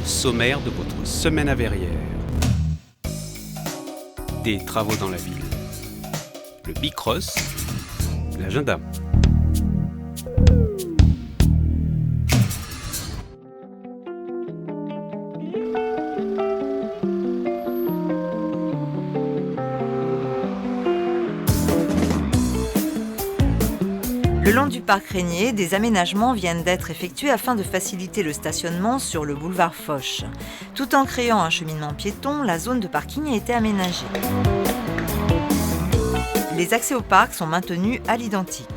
Sommaire de votre semaine à Verrières. Des travaux dans la ville. Le Bicross. L'agenda. Le long du parc Régnier, des aménagements viennent d'être effectués afin de faciliter le stationnement sur le boulevard Foch. Tout en créant un cheminement piéton, la zone de parking a été aménagée. Les accès au parc sont maintenus à l'identique.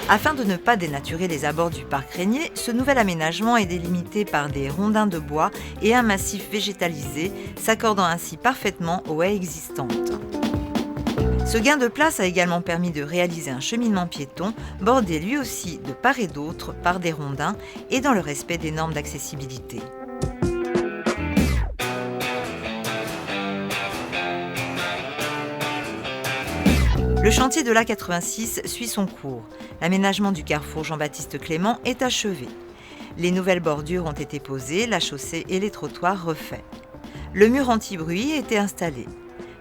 Afin de ne pas dénaturer les abords du parc Régnier, ce nouvel aménagement est délimité par des rondins de bois et un massif végétalisé, s'accordant ainsi parfaitement aux haies existantes. Ce gain de place a également permis de réaliser un cheminement piéton, bordé lui aussi de part et d'autre par des rondins et dans le respect des normes d'accessibilité. Le chantier de l'A86 suit son cours. L'aménagement du carrefour Jean-Baptiste Clément est achevé. Les nouvelles bordures ont été posées, la chaussée et les trottoirs refaits. Le mur anti-bruit a été installé.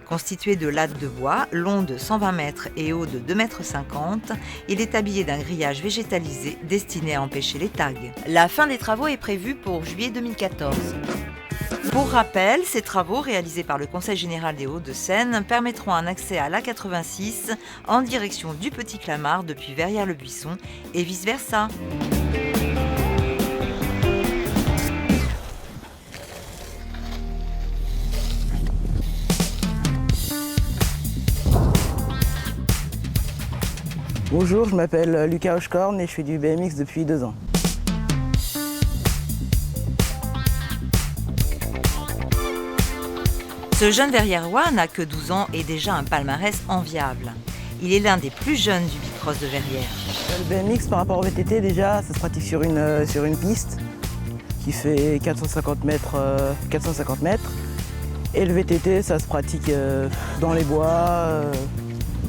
Constitué de lattes de bois, long de 120 mètres et haut de 2,50 m, il est habillé d'un grillage végétalisé destiné à empêcher les tags. La fin des travaux est prévue pour juillet 2014. Pour rappel, ces travaux réalisés par le Conseil général des Hauts-de-Seine permettront un accès à l'A86 en direction du Petit Clamart depuis Verrières-le-Buisson et vice-versa. Bonjour, je m'appelle Lucas Hochkorn et je fais du BMX depuis 2 ans. Ce jeune Verriérois n'a que 12 ans et déjà un palmarès enviable. Il est l'un des plus jeunes du Bicross de Verrières. Le BMX par rapport au VTT déjà, ça se pratique sur une piste qui fait 450 mètres. Et le VTT, ça se pratique dans les bois,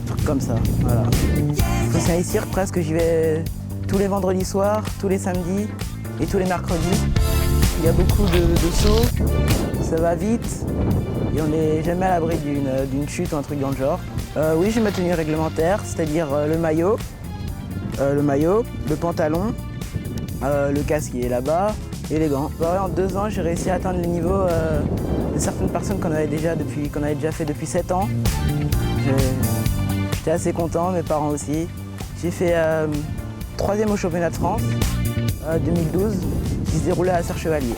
trucs comme ça. Voilà. C'est un cirque presque, j'y vais tous les vendredis soirs, tous les samedis et tous les mercredis. Il y a beaucoup de sauts, ça va vite et on n'est jamais à l'abri d'une chute ou un truc dans le genre. Oui, j'ai ma tenue réglementaire, c'est-à-dire le maillot, le pantalon, le casque qui est là-bas et les gants. En 2 ans, j'ai réussi à atteindre le niveau de certaines personnes qu'on avait déjà fait depuis 7 ans. J'étais assez content, mes parents aussi. J'ai fait 3e au championnat de France 2012 qui se déroulait à Serre-Chevalier.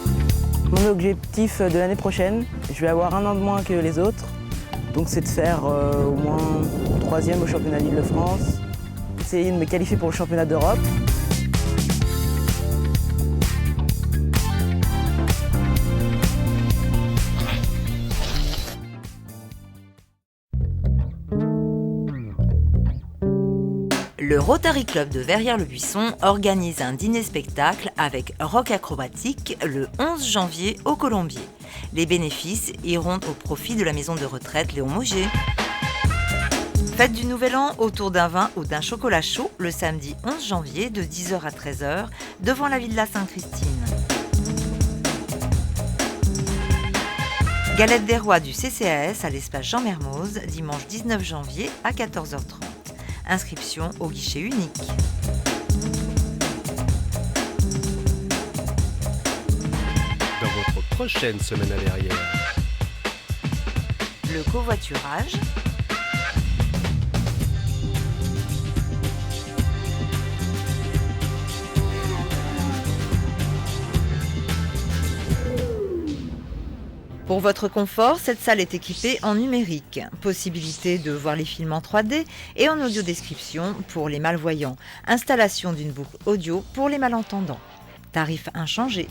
Mon objectif de l'année prochaine, je vais avoir 1 an de moins que les autres. Donc c'est de faire au moins 3e au championnat d'Île-de-France. Essayer de me qualifier pour le championnat d'Europe. Le Rotary Club de Verrières-le-Buisson organise un dîner-spectacle avec rock acrobatique le 11 janvier au Colombier. Les bénéfices iront au profit de la maison de retraite Léon Mauger. Fête du Nouvel An autour d'un vin ou d'un chocolat chaud le samedi 11 janvier de 10h à 13h devant la Villa Sainte-Christine. Galette des Rois du CCAS à l'espace Jean Mermoz dimanche 19 janvier à 14h30. Inscription au guichet unique. Dans votre prochaine semaine à Verrières. Le covoiturage. Pour votre confort, cette salle est équipée en numérique. Possibilité de voir les films en 3D et en audiodescription pour les malvoyants. Installation d'une boucle audio pour les malentendants. Tarif inchangé.